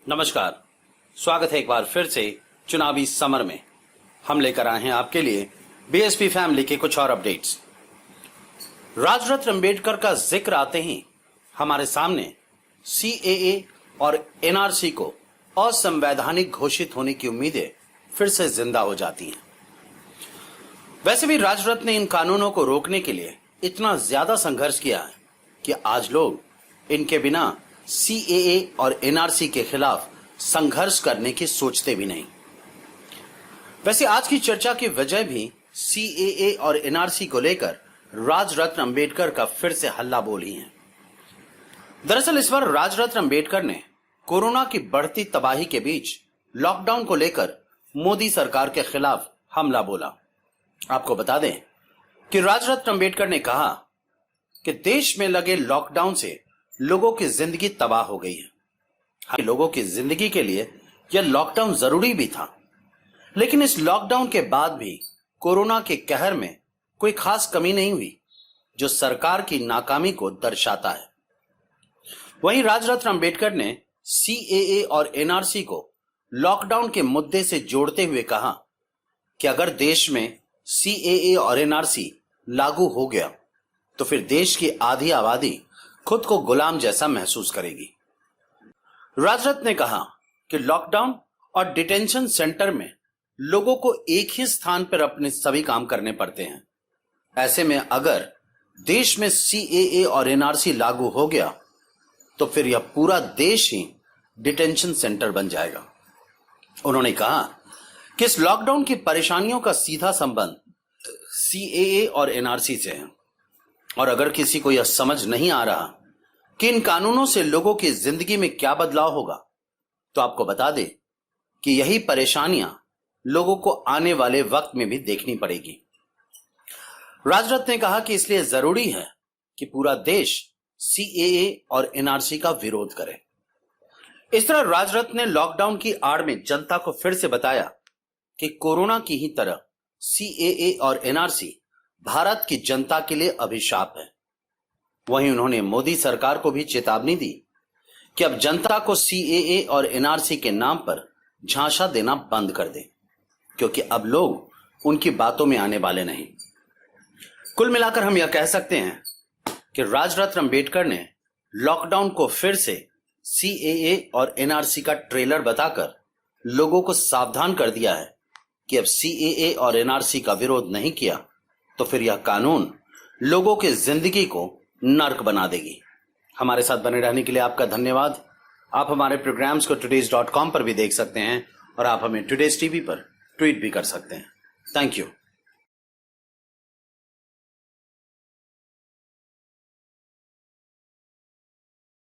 नमस्कार, स्वागत है एक बार फिर से चुनावी समर में। हम लेकर आए हैं आपके लिए बीएसपी फैमिली के कुछ और अपडेट्स। राजरत्न अंबेडकर का जिक्र आते ही हमारे सामने सीएए और एनआरसी को असंवैधानिक घोषित होने की उम्मीदें फिर से जिंदा हो जाती हैं। वैसे भी राजरत्न ने इन कानूनों को रोकने के लिए इतना ज्यादा संघर्ष किया है कि आज लोग इनके बिना सीएए और एनआरसी के खिलाफ संघर्ष करने की सोचते भी नहीं। वैसे आज की चर्चा की वजह भी सीएए और एनआरसी को लेकर राजरत्न अंबेडकर का फिर से हल्ला बोल ही है। दरअसल इस बार राजरत्न अंबेडकर ने कोरोना की बढ़ती तबाही के बीच लॉकडाउन को लेकर मोदी सरकार के खिलाफ हमला बोला। आपको बता दें कि राजरत्न अंबेडकर ने कहा कि देश में लगे लॉकडाउन से लोगों की जिंदगी तबाह हो गई है। लोगों की जिंदगी के लिए यह लॉकडाउन जरूरी भी था, लेकिन इस लॉकडाउन के बाद भी कोरोना के कहर में कोई खास कमी नहीं हुई, जो सरकार की नाकामी को दर्शाता है। वहीं राजरत्न अंबेडकर ने सीएए और एनआरसी को लॉकडाउन के मुद्दे से जोड़ते हुए कहा कि अगर देश में सीएए और एनआरसी लागू हो गया तो फिर देश की आधी आबादी खुद को गुलाम जैसा महसूस करेगी। राजरत्न ने कहा कि लॉकडाउन और डिटेंशन सेंटर में लोगों को एक ही स्थान पर अपने सभी काम करने पड़ते हैं। ऐसे में अगर देश में सीएए और एनआरसी लागू हो गया तो फिर यह पूरा देश ही डिटेंशन सेंटर बन जाएगा। उन्होंने कहा कि इस लॉकडाउन की परेशानियों का सीधा संबंध सीएए और एनआरसी से है, और अगर किसी को यह समझ नहीं आ रहा कि इन कानूनों से लोगों की जिंदगी में क्या बदलाव होगा, तो आपको बता दें कि यही परेशानियां लोगों को आने वाले वक्त में भी देखनी पड़ेगी। राजरत्न ने कहा कि इसलिए जरूरी है कि पूरा देश सीएए और एनआरसी का विरोध करे। इस तरह राजरत्न ने लॉकडाउन की आड़ में जनता को फिर से बताया कि कोरोना की ही तरह सीएए और एनआरसी भारत की जनता के लिए अभिशाप है। वहीं उन्होंने मोदी सरकार को भी चेतावनी दी कि अब जनता को सीएए और एनआरसी के नाम पर झांसा देना बंद कर दे, क्योंकि अब लोग उनकी बातों में आने वाले नहीं। कुल मिलाकर हम यह कह सकते हैं कि राजरत्न अंबेडकर ने लॉकडाउन को फिर से सीएए और एनआरसी का ट्रेलर बताकर लोगों को सावधान कर दिया है कि अब सीएए और एनआरसी का विरोध नहीं किया तो फिर यह कानून लोगों की जिंदगी को नर्क बना देगी। हमारे साथ बने रहने के लिए आपका धन्यवाद। आप हमारे प्रोग्राम्स को today's.com पर भी देख सकते हैं और आप हमें टुडेज टीवी पर ट्वीट भी कर सकते हैं। Thank you.